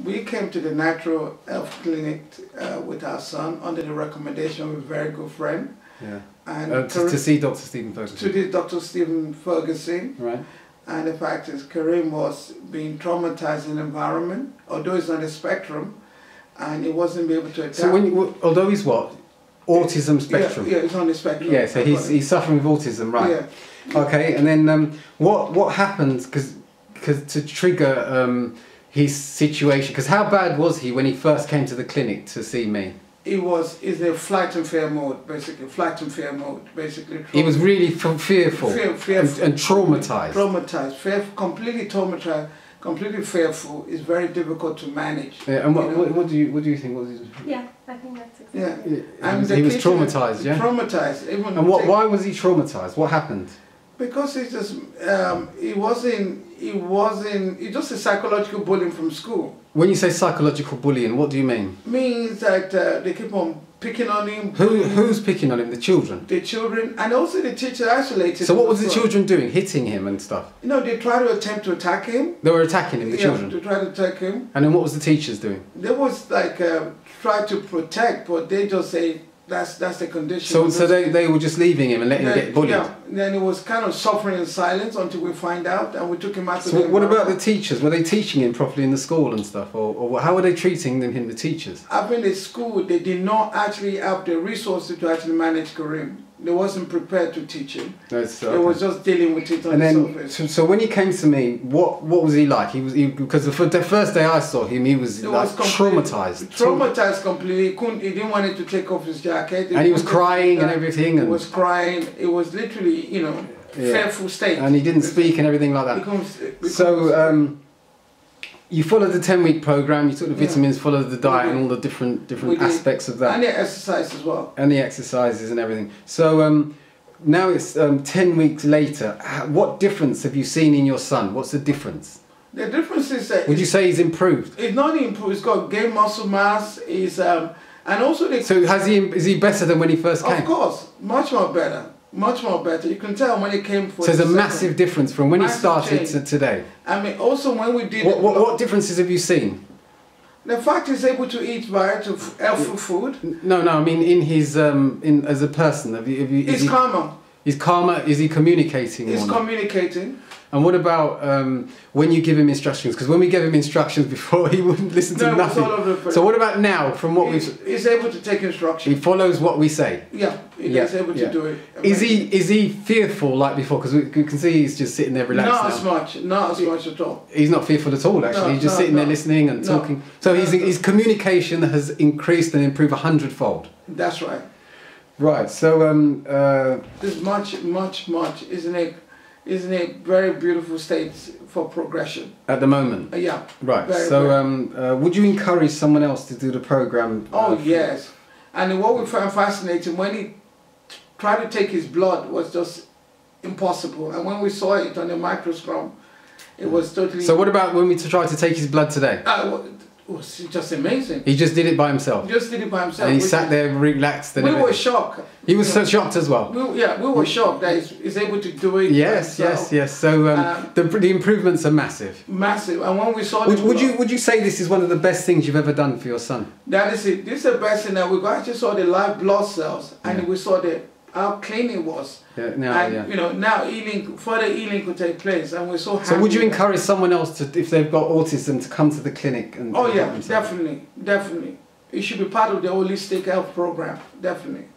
We came to the Natural Health Clinic with our son under the recommendation of a very good friend. Yeah. And to see Dr. Stephen Ferguson. To see Dr. Stephen Ferguson. Right. And the fact is, Kareem was being traumatized in the environment, although he's on the spectrum, and he wasn't able to adapt. So although he's what? Autism spectrum? Yeah, he's on the spectrum. Yeah, so he's suffering with autism, right? Yeah. Okay, and then what happened, because to trigger his situation, because how bad was he when he first came to the clinic to see me? He's in a flight and fear mode, basically. Flight and fear mode, basically. He was really fearful, fearful and traumatized. Traumatized, completely traumatized, completely fearful. Is very difficult to manage. Yeah, and what do you think? Yeah, I think that's exactly. Yeah, and he was traumatized. Yeah, traumatized. Even and why was he traumatized? What happened? Because he just it's just a psychological bullying from school. When you say psychological bullying, what do you mean? Means that they keep on picking on him. Who's picking on him? The children? The children, and also the teacher isolated. So what was the children doing? Hitting him and stuff? You know, they tried to attempt to attack him. They were attacking him, the children? Yeah, they tried to attack him. And then what was the teachers doing? They was like, try to protect, but they just say, that's the condition. So they were just leaving him and letting him get bullied? Yeah, then he was kind of suffering in silence until we find out, and we took him out to So what about the teachers? Were they teaching him properly in the school and stuff? Or how were they treating him, the teachers? Up in the school, they did not actually have the resources to actually manage Kareem. They wasn't prepared to teach him. They was just dealing with it on the surface. So when he came to me, what was he like? Because the first day I saw him, he was like traumatized. Traumatized completely. He didn't want to take off his jacket. And he was crying and everything. He was crying. It was literally, you know, fearful state. And he didn't speak and everything like that. So you followed the 10-week program. You took the vitamins, followed the diet, and all the different aspects of that. And the exercise as well. And the exercises and everything. So now it's 10 weeks later. What difference have you seen in your son? What's the difference? The difference is that... Would you say he's improved? It's not improved. He's got gained muscle mass. He's, and also... So is he better than when he first came? Of course. Much more better. Much more better. You can tell when he came for... So there's a massive difference from when he started to today. I mean, also when we did... What differences have you seen? The fact he's able to eat variety of healthy food. No, I mean in his as a person. He's calmer. He's calmer. Is he communicating? He's communicating. And what about when you give him instructions? Because when we gave him instructions before, he wouldn't listen to nothing. So what about now? From what he's able to take instructions. He follows what we say. Yeah, he's able to do it. Is he fearful like before? Because we can see he's just sitting there relaxed. Not as much at all. He's not fearful at all. Actually, he's just sitting there listening and talking. So his communication has increased and improved 100-fold. That's right. Right. So there's much, isn't it very beautiful state for progression at the moment? Yeah. Right. So would you encourage someone else to do the program? Oh yes. And what we found fascinating, when he tried to take his blood, was just impossible. And when we saw it on the microscope, it was totally... So what about when we tried to take his blood today? It was just amazing. He just did it by himself? Just did it by himself. And he sat there relaxed and everything. We were shocked. He was so shocked as well? We were shocked that he's able to do it. Yes. So the improvements are massive. Massive. And when we saw would you say this is one of the best things you've ever done for your son? That is it. This is the best thing that we actually saw the live blood cells, and we saw how clean it was. You know, now further healing could take place, and we're so happy. So would you encourage someone else to, if they've got autism, to come to the clinic and... Oh yeah, definitely. It should be part of the holistic health program, definitely.